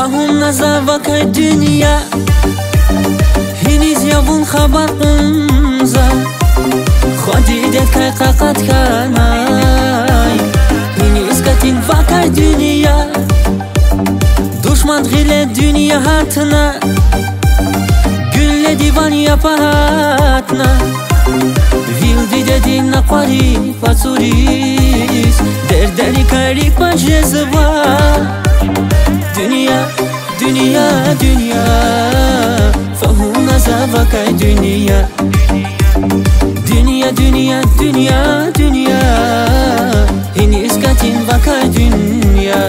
فهم نزاوكاي دنيا هنيز يابون خبر قمزا خودي ديت كاي قاقات كاناي هنيز كاتين فاكاي دنيا دشمن غير الدنيا هاتنا Gülle divan yapatna Vildi dedin naqari patsuris Derderi karik majezva Dünya, dünya, dünya Fahuna zavakay dünya Dünya, dünya, dünya, dünya Hiniz katin vakay dünya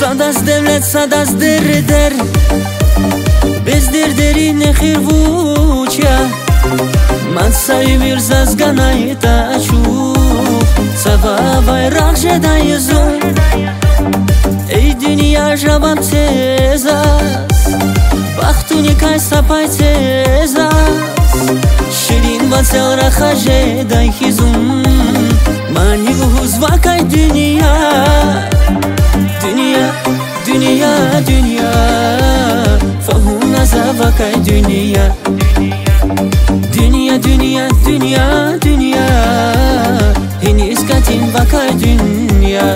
Sadas devlet sadas der Bezdir derin khir vucha Man sayvir zazganay tachu Sava bayraq jedayzun Ey dünya jabam tezas Baxtuni kay sapay tezas Shirin vatsel raxa jeday khizun Mani huzvakay dünya Dünya, dünya, dünya Fahuna zavakay dünya Dünya, dünya, dünya, dünya Hiniz katin vakay dünya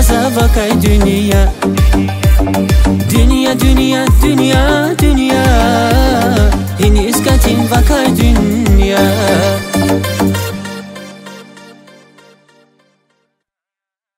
Zavakay dünya Dünya, dünya, dünya